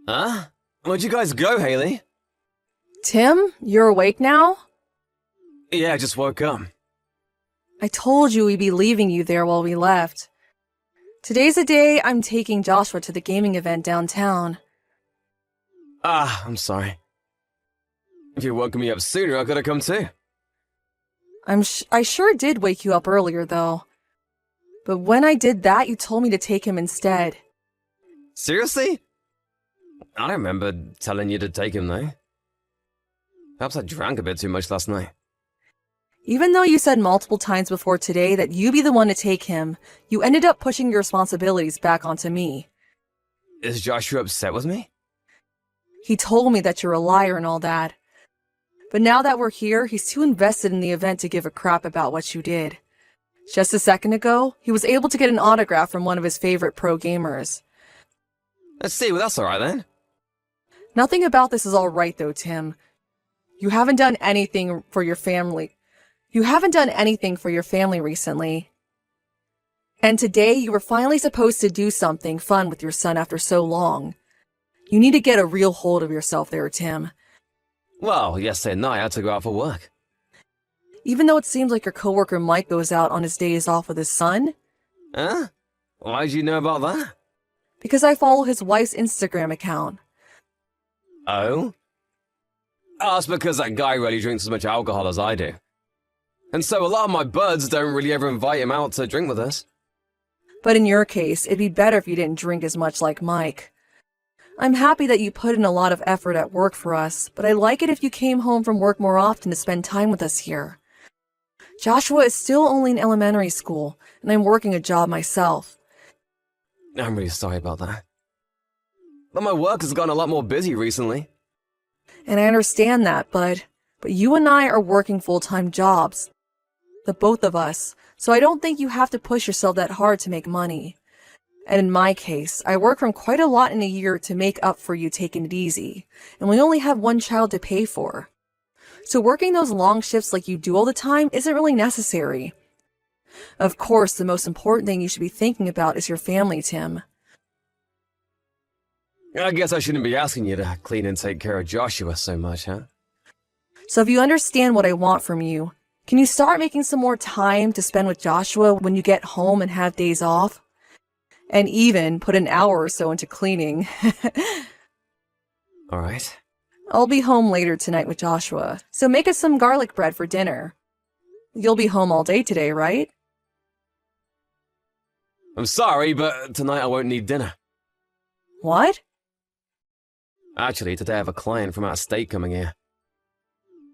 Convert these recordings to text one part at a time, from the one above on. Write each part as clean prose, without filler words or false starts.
Huh? Where'd you guys go, Haley? Tim, you're awake now? Yeah, I just woke up. I told you we'd be leaving you there while we left. Today's the day I'm taking Joshua to the gaming event downtown. I'm sorry. If you'd woken me up sooner, I could have come too. I sure did wake you up earlier, though. But when I did that, you told me to take him instead. Seriously? I don't remember telling you to take him, though. Perhaps I drank a bit too much last night. Even though you said multiple times before today that you'd be the one to take him, you ended up pushing your responsibilities back onto me. Is Joshua upset with me? He told me that you're a liar and all that. But now that we're here, he's too invested in the event to give a crap about what you did. Just a second ago, he was able to get an autograph from one of his favorite pro gamers. Let's see, well that's alright then. Nothing about this is alright though, Tim. You haven't done anything for your family. You haven't done anything for your family recently. And today you were finally supposed to do something fun with your son after so long. You need to get a real hold of yourself there, Tim. Well, yesterday night I had to go out for work. Even though it seems like your coworker Mike goes out on his days off with his son. Huh? Why'd you know about that? Because I follow his wife's Instagram account. Oh? Oh, it's because that guy really drinks as much alcohol as I do. And so a lot of my buds don't really ever invite him out to drink with us. But in your case, it'd be better if you didn't drink as much like Mike. I'm happy that you put in a lot of effort at work for us, but I'd like it if you came home from work more often to spend time with us here. Joshua is still only in elementary school, and I'm working a job myself. I'm really sorry about that. But my work has gotten a lot more busy recently. And I understand that, but you and I are working full-time jobs. The both of us, so I don't think you have to push yourself that hard to make money. And in my case, I work from quite a lot in a year to make up for you taking it easy, and we only have one child to pay for. So working those long shifts like you do all the time isn't really necessary. Of course, the most important thing you should be thinking about is your family, Tim. I guess I shouldn't be asking you to clean and take care of Joshua so much, huh? So if you understand what I want from you, can you start making some more time to spend with Joshua when you get home and have days off? And even put an hour or so into cleaning. Alright. I'll be home later tonight with Joshua, so make us some garlic bread for dinner. You'll be home all day today, right? I'm sorry, but tonight I won't need dinner. What? Actually, today I have a client from out of state coming here.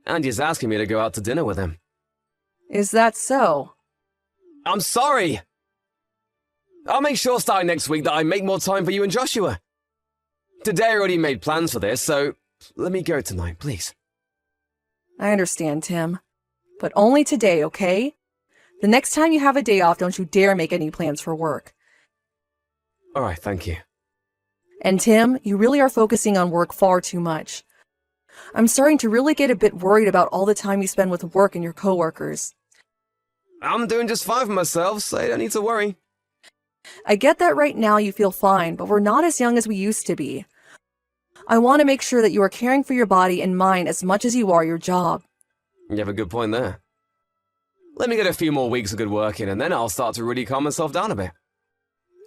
Andy's asking me to go out to dinner with him. Is that so? I'm sorry! I'll make sure starting next week that I make more time for you and Joshua. Today I already made plans for this, so let me go tonight, please. I understand, Tim. But only today, okay? The next time you have a day off, don't you dare make any plans for work. Alright, thank you. And Tim, you really are focusing on work far too much. I'm starting to really get a bit worried about all the time you spend with work and your coworkers. I'm doing just fine for myself, so I don't need to worry. I get that right now you feel fine, but we're not as young as we used to be. I want to make sure that you are caring for your body and mind as much as you are your job. You have a good point there. Let me get a few more weeks of good work in, and then I'll start to really calm myself down a bit.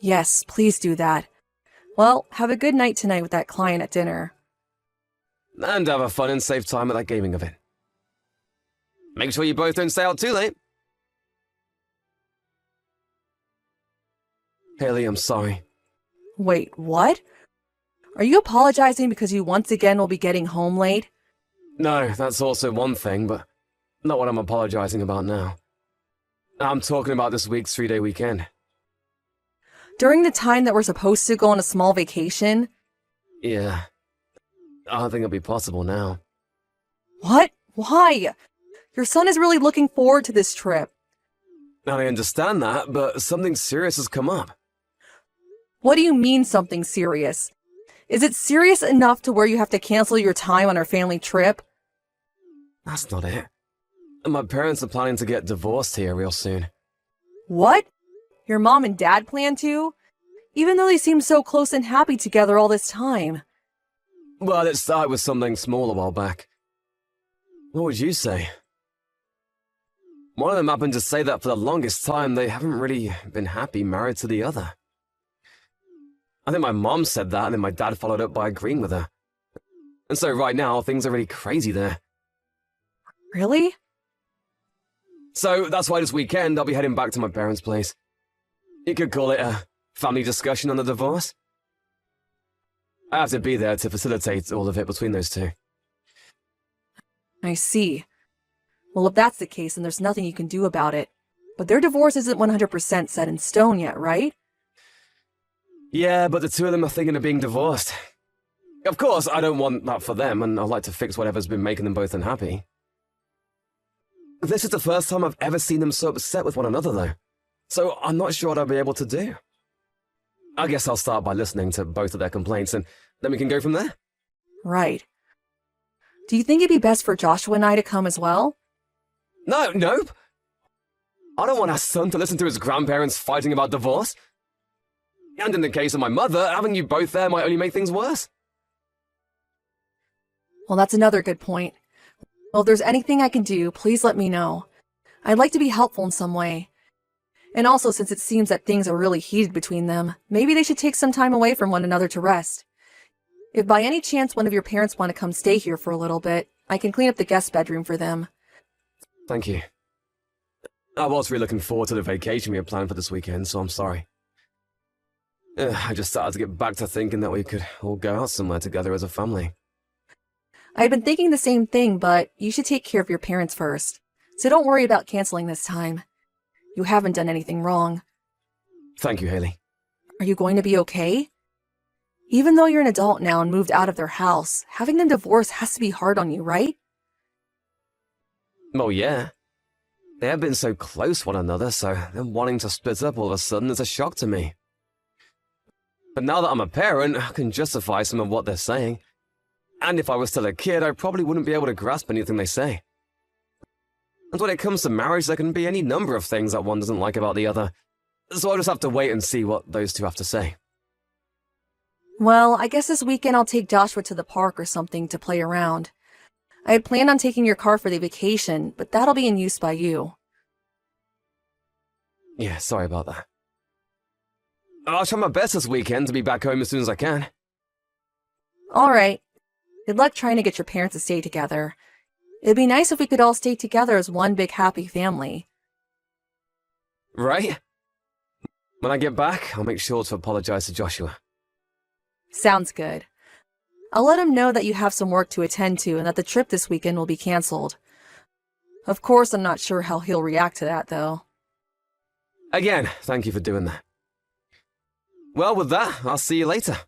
Yes, please do that. Well, have a good night tonight with that client at dinner. And have a fun and safe time at that gaming event. Make sure you both don't stay out too late. Haley, I'm sorry. Wait, what? Are you apologizing because you once again will be getting home late? No, that's also one thing, but not what I'm apologizing about now. I'm talking about this week's 3-day weekend. During the time that we're supposed to go on a small vacation? Yeah. I don't think it'll be possible now. What? Why? Your son is really looking forward to this trip. I understand that, but something serious has come up. What do you mean something serious? Is it serious enough to where you have to cancel your time on our family trip? That's not it. My parents are planning to get divorced here real soon. What? Your mom and dad plan to? Even though they seem so close and happy together all this time. Well, it started with something small a while back. What would you say? One of them happened to say that for the longest time they haven't really been happy married to the other. I think my mom said that, and then my dad followed up by agreeing with her. And so right now, things are really crazy there. Really? So that's why this weekend I'll be heading back to my parents' place. You could call it a family discussion on the divorce. I have to be there to facilitate all of it between those two. I see. Well, if that's the case, then there's nothing you can do about it. But their divorce isn't 100% set in stone yet, right? Yeah, but the two of them are thinking of being divorced. Of course, I don't want that for them, and I'd like to fix whatever's been making them both unhappy. This is the first time I've ever seen them so upset with one another, though. So I'm not sure what I'll be able to do. I guess I'll start by listening to both of their complaints, and then we can go from there. Right. Do you think it'd be best for Joshua and I to come as well? Nope. I don't want our son to listen to his grandparents fighting about divorce. And in the case of my mother, having you both there might only make things worse. Well, that's another good point. Well, if there's anything I can do, please let me know. I'd like to be helpful in some way. And also, since it seems that things are really heated between them, maybe they should take some time away from one another to rest. If by any chance one of your parents want to come stay here for a little bit, I can clean up the guest bedroom for them. Thank you. I was really looking forward to the vacation we had planned for this weekend, so I'm sorry. I just started to get back to thinking that we could all go out somewhere together as a family. I've been thinking the same thing, but you should take care of your parents first. So don't worry about canceling this time. You haven't done anything wrong. Thank you, Haley. Are you going to be okay? Even though you're an adult now and moved out of their house, having them divorced has to be hard on you, right? Well, yeah. They have been so close one another, so them wanting to split up all of a sudden is a shock to me. But now that I'm a parent, I can justify some of what they're saying. And if I was still a kid, I probably wouldn't be able to grasp anything they say. And when it comes to marriage, there can be any number of things that one doesn't like about the other. So I'll just have to wait and see what those two have to say. Well, I guess this weekend I'll take Joshua to the park or something to play around. I had planned on taking your car for the vacation, but that'll be in use by you. Yeah, sorry about that. I'll try my best this weekend to be back home as soon as I can. All right. Good luck trying to get your parents to stay together. It'd be nice if we could all stay together as one big happy family. Right? When I get back, I'll make sure to apologize to Joshua. Sounds good. I'll let him know that you have some work to attend to and that the trip this weekend will be canceled. Of course, I'm not sure how he'll react to that, though. Again, thank you for doing that. Well, with that, I'll see you later.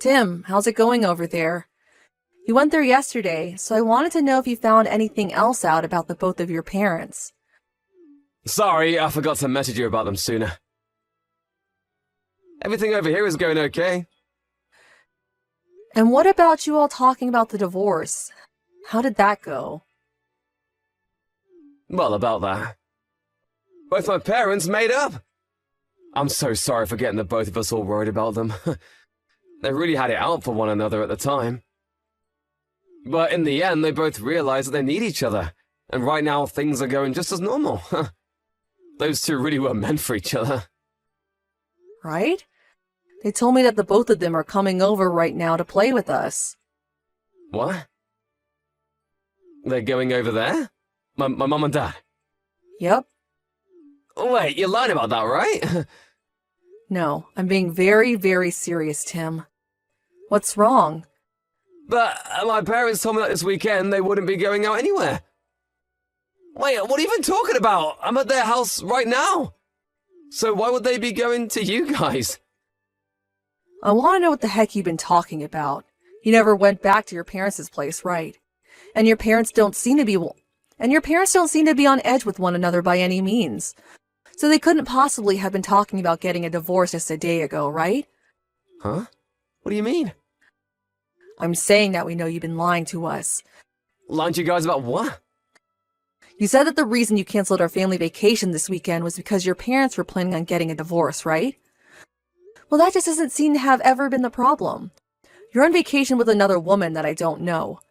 Tim, how's it going over there? You went there yesterday, so I wanted to know if you found anything else out about the both of your parents. Sorry, I forgot to message you about them sooner. Everything over here is going okay. And what about you all talking about the divorce? How did that go? Well, about that. Both my parents made up. I'm so sorry for getting the both of us all worried about them. They really had it out for one another at the time. But in the end, they both realized that they need each other. And right now, things are going just as normal. Those two really were meant for each other. Right? They told me that the both of them are coming over right now to play with us. What? They're going over there? My mom and dad? Yep. Wait, you're lying about that, right? No, I'm being very, very serious, Tim. What's wrong? But my parents told me that this weekend they wouldn't be going out anywhere. Wait, what are you even talking about? I'm at their house right now. So why would they be going to you guys? I want to know what the heck you've been talking about. You never went back to your parents' place, right? And your parents don't seem to be on edge with one another by any means. So they couldn't possibly have been talking about getting a divorce just a day ago, right? Huh? What do you mean? I'm saying that we know you've been lying to us. Lying to you guys about what? You said that the reason you canceled our family vacation this weekend was because your parents were planning on getting a divorce, right? Well, that just doesn't seem to have ever been the problem. You're on vacation with another woman that I don't know.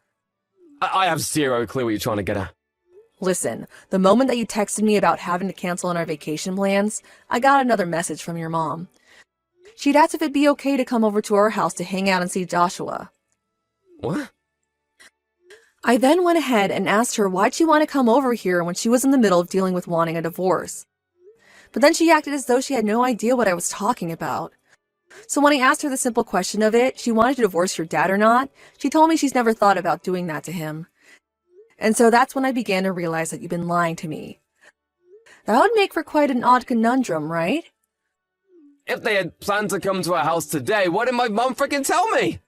I have zero clue what you're trying to get at. Listen, the moment that you texted me about having to cancel on our vacation plans, I got another message from your mom. She'd asked if it'd be okay to come over to our house to hang out and see Joshua. What? I then went ahead and asked her why'd she want to come over here when she was in the middle of dealing with wanting a divorce. But then she acted as though she had no idea what I was talking about. So when I asked her the simple question of it, she wanted to divorce your dad or not, she told me she's never thought about doing that to him. And so that's when I began to realize that you've been lying to me. That would make for quite an odd conundrum, right? If they had planned to come to our house today, why didn't my mom frickin' tell me?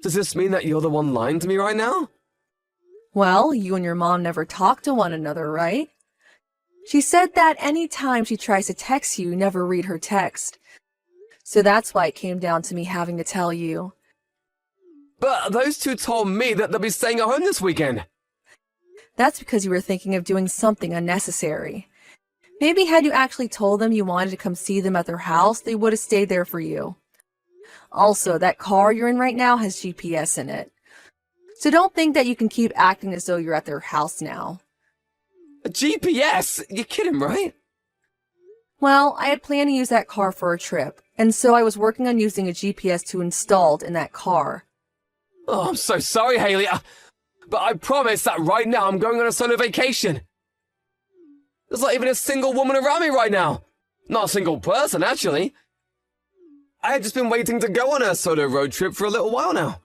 Does this mean that you're the one lying to me right now? Well, you and your mom never talk to one another, right? She said that any time she tries to text you, you never read her text. So that's why it came down to me having to tell you. But those two told me that they'll be staying at home this weekend. That's because you were thinking of doing something unnecessary. Maybe had you actually told them you wanted to come see them at their house, they would have stayed there for you. Also, that car you're in right now has GPS in it. So don't think that you can keep acting as though you're at their house now. A GPS? You're kidding, right? Well, I had planned to use that car for a trip, and so I was working on using a GPS to installed in that car. Oh, I'm so sorry, Haley, but I promise that right now I'm going on a solo vacation. There's not even a single woman around me right now. Not a single person, actually. I had just been waiting to go on a solo road trip for a little while now.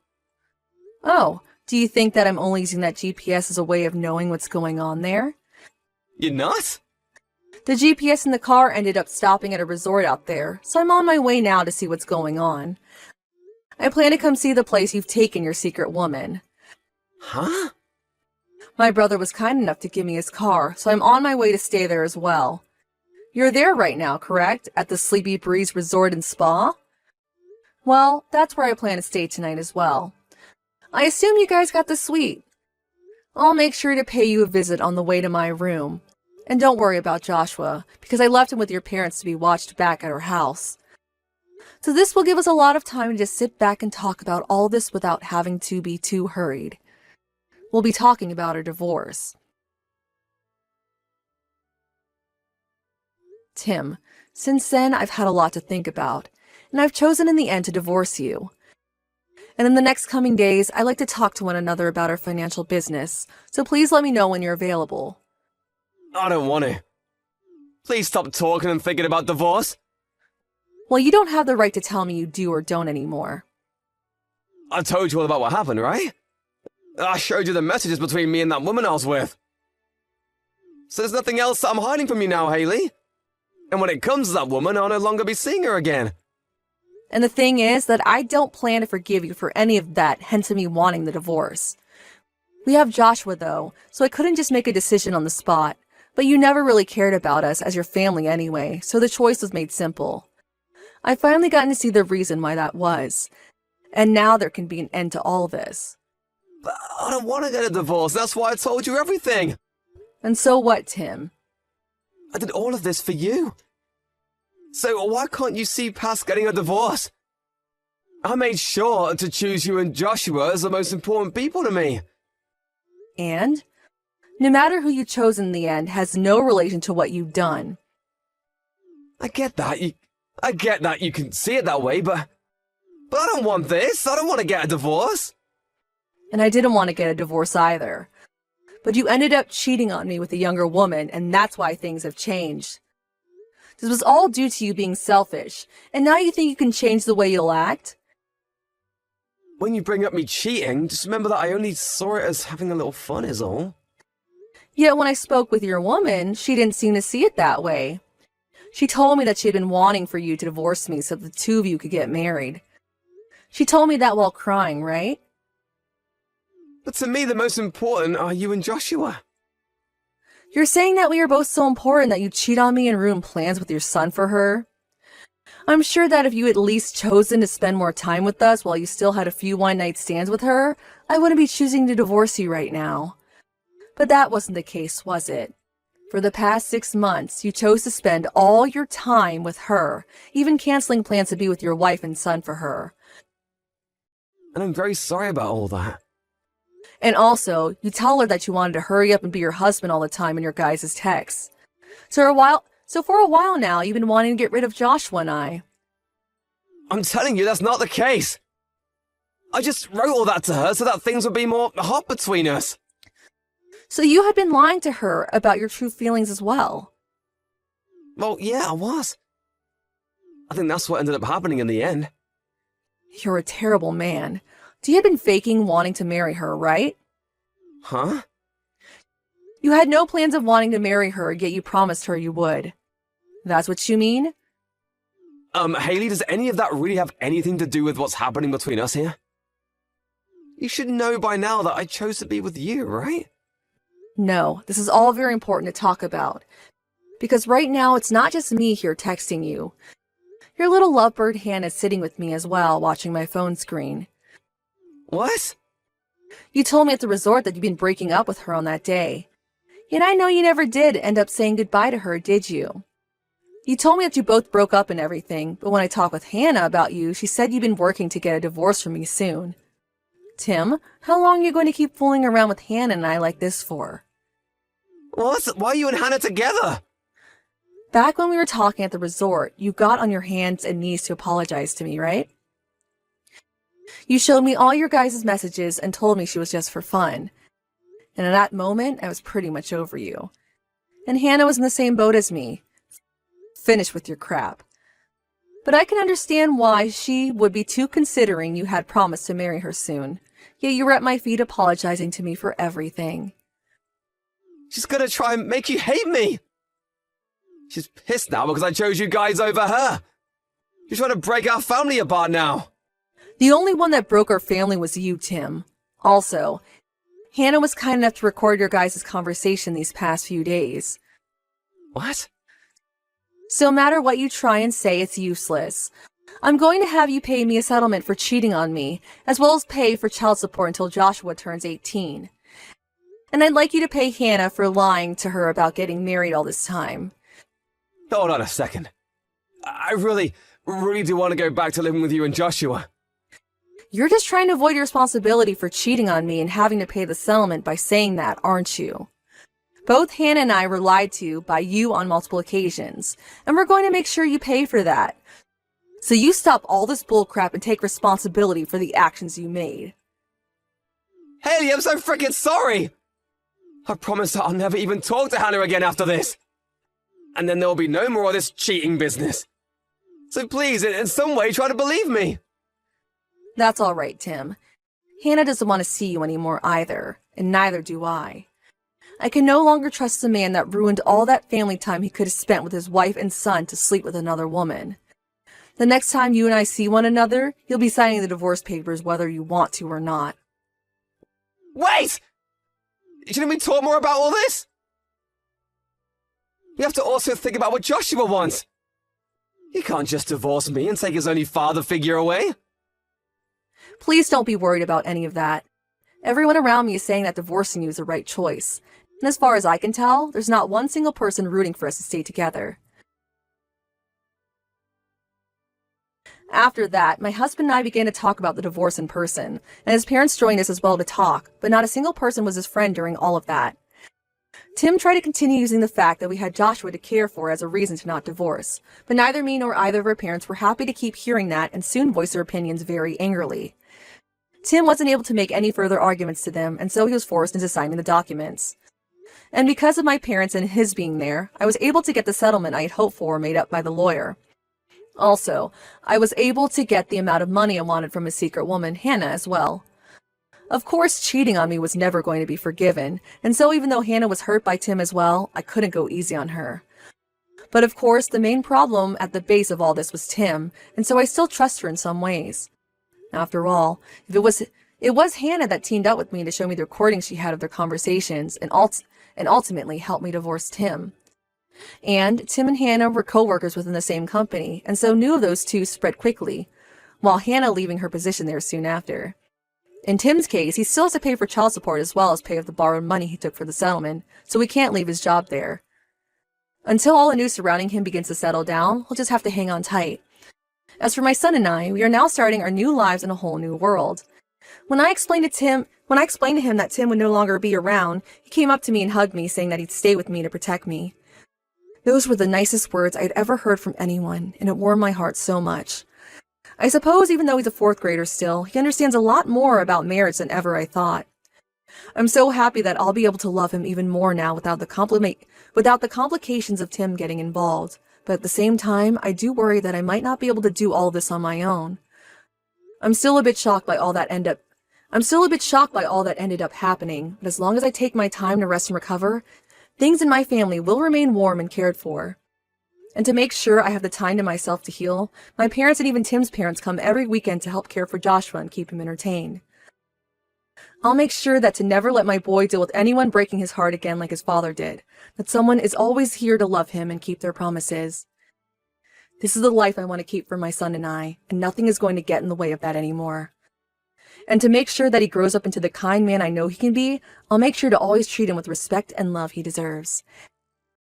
Oh, do you think that I'm only using that GPS as a way of knowing what's going on there? You're not? The GPS in the car ended up stopping at a resort out there, so I'm on my way now to see what's going on. I plan to come see the place you've taken your secret woman. Huh? My brother was kind enough to give me his car, so I'm on my way to stay there as well. You're there right now, correct? At the Sleepy Breeze Resort and Spa? Well, that's where I plan to stay tonight as well. I assume you guys got the suite. I'll make sure to pay you a visit on the way to my room. And don't worry about Joshua, because I left him with your parents to be watched back at our house. So this will give us a lot of time to just sit back and talk about all this without having to be too hurried. We'll be talking about our divorce. Tim, since then I've had a lot to think about, and I've chosen in the end to divorce you. And in the next coming days, I'd like to talk to one another about our financial business, so please let me know when you're available. I don't want to. Please stop talking and thinking about divorce. Well, you don't have the right to tell me you do or don't anymore. I told you all about what happened, right? I showed you the messages between me and that woman I was with. So there's nothing else that I'm hiding from you now, Haley. And when it comes to that woman, I'll no longer be seeing her again. And the thing is that I don't plan to forgive you for any of that, hence me wanting the divorce. We have Joshua, though, so I couldn't just make a decision on the spot. But you never really cared about us as your family anyway, so the choice was made simple. I've finally gotten to see the reason why that was. And now there can be an end to all this. But I don't want to get a divorce, that's why I told you everything. And so what, Tim? I did all of this for you. So why can't you see past getting a divorce? I made sure to choose you and Joshua as the most important people to me. And? No matter who you chose in the end has no relation to what you've done. I get that. I get that you can see it that way, but I don't want this. I don't want to get a divorce. And I didn't want to get a divorce either. But you ended up cheating on me with a younger woman, and that's why things have changed. This was all due to you being selfish, and now you think you can change the way you'll act? When you bring up me cheating, just remember that I only saw it as having a little fun is all. Yet when I spoke with your woman, she didn't seem to see it that way. She told me that she had been wanting for you to divorce me so the two of you could get married. She told me that while crying, right? But to me, the most important are you and Joshua. You're saying that we are both so important that you cheat on me and ruin plans with your son for her? I'm sure that if you had at least chosen to spend more time with us while you still had a few one-night stands with her, I wouldn't be choosing to divorce you right now. But that wasn't the case, was it? For the past 6 months, you chose to spend all your time with her, even canceling plans to be with your wife and son for her. And I'm very sorry about all that. And also, you tell her that you wanted to hurry up and be your husband all the time in your guys' texts. So for a while now, you've been wanting to get rid of Joshua and I. I'm telling you, that's not the case. I just wrote all that to her so that things would be more hot between us. So you had been lying to her about your true feelings as well. Well, yeah, I was. I think that's what ended up happening in the end. You're a terrible man. You had been faking wanting to marry her, right? Huh? You had no plans of wanting to marry her, yet you promised her you would. That's what you mean? Haley, does any of that really have anything to do with what's happening between us here? You should know by now that I chose to be with you, right? No, this is all very important to talk about. Because right now, it's not just me here texting you. Your little lovebird Hannah is sitting with me as well, watching my phone screen. What? You told me at the resort that you'd been breaking up with her on that day. Yet I know you never did end up saying goodbye to her, did you? You told me that you both broke up and everything, but when I talked with Hannah about you, she said you'd been working to get a divorce from me soon. Tim, how long are you going to keep fooling around with Hannah and I like this for? What? Why are you and Hannah together? Back when we were talking at the resort, you got on your hands and knees to apologize to me, right? You showed me all your guys' messages and told me she was just for fun. And at that moment, I was pretty much over you. And Hannah was in the same boat as me. Finish with your crap. But I can understand why she would be too, considering you had promised to marry her soon. Yet you were at my feet apologizing to me for everything. She's gonna try and make you hate me. She's pissed now because I chose you guys over her. You're trying to break our family apart now. The only one that broke our family was you, Tim. Also, Hannah was kind enough to record your guys' conversation these past few days. What? So no matter what you try and say, it's useless. I'm going to have you pay me a settlement for cheating on me, as well as pay for child support until Joshua turns 18. And I'd like you to pay Hannah for lying to her about getting married all this time. Hold on a second. I really do want to go back to living with you and Joshua. You're just trying to avoid your responsibility for cheating on me and having to pay the settlement by saying that, aren't you? Both Hannah and I were lied to by you on multiple occasions, and we're going to make sure you pay for that. So you stop all this bullcrap and take responsibility for the actions you made. Haley, I'm so freaking sorry! I promise that I'll never even talk to Hannah again after this. And then there will be no more of this cheating business. So please, in some way, try to believe me. That's all right, Tim. Hannah doesn't want to see you anymore either, and neither do I. I can no longer trust the man that ruined all that family time he could have spent with his wife and son to sleep with another woman. The next time you and I see one another, you'll be signing the divorce papers whether you want to or not. Wait! Shouldn't we talk more about all this? We have to also think about what Joshua wants. He can't just divorce me and take his only father figure away. Please don't be worried about any of that. Everyone around me is saying that divorcing you is the right choice. And as far as I can tell, there's not one single person rooting for us to stay together. After that, my husband and I began to talk about the divorce in person, and his parents joined us as well to talk, but not a single person was his friend during all of that. Tim tried to continue using the fact that we had Joshua to care for as a reason to not divorce, but neither me nor either of our parents were happy to keep hearing that and soon voiced their opinions very angrily. Tim wasn't able to make any further arguments to them, and so he was forced into signing the documents. And because of my parents and his being there, I was able to get the settlement I had hoped for made up by the lawyer. Also, I was able to get the amount of money I wanted from his secret woman, Hannah, as well. Of course, cheating on me was never going to be forgiven, and so even though Hannah was hurt by Tim as well, I couldn't go easy on her. But of course, the main problem at the base of all this was Tim, and so I still trust her in some ways. After all, if it was Hannah that teamed up with me to show me the recordings she had of their conversations and ultimately helped me divorce Tim. And Tim and Hannah were co-workers within the same company, and so news of those two spread quickly, while Hannah leaving her position there soon after. In Tim's case, he still has to pay for child support as well as pay off the borrowed money he took for the settlement, so he can't leave his job there. Until all the news surrounding him begins to settle down, he'll just have to hang on tight. As for my son and I, we are now starting our new lives in a whole new world. When I explained to him that Tim would no longer be around, he came up to me and hugged me, saying that he'd stay with me to protect me. Those were the nicest words I'd ever heard from anyone, and it warmed my heart so much. I suppose even though he's a 4th grader still, he understands a lot more about marriage than ever I thought. I'm so happy that I'll be able to love him even more now without the complications of Tim getting involved. But at the same time, I do worry that I might not be able to do all of this on my own. I'm still a bit shocked by all that ended up happening, but as long as I take my time to rest and recover, things in my family will remain warm and cared for. And to make sure I have the time to myself to heal, my parents and even Tim's parents come every weekend to help care for Joshua and keep him entertained. I'll make sure that to never let my boy deal with anyone breaking his heart again like his father did, that someone is always here to love him and keep their promises. This is the life I want to keep for my son and I, and nothing is going to get in the way of that anymore. And to make sure that he grows up into the kind man I know he can be, I'll make sure to always treat him with respect and love he deserves.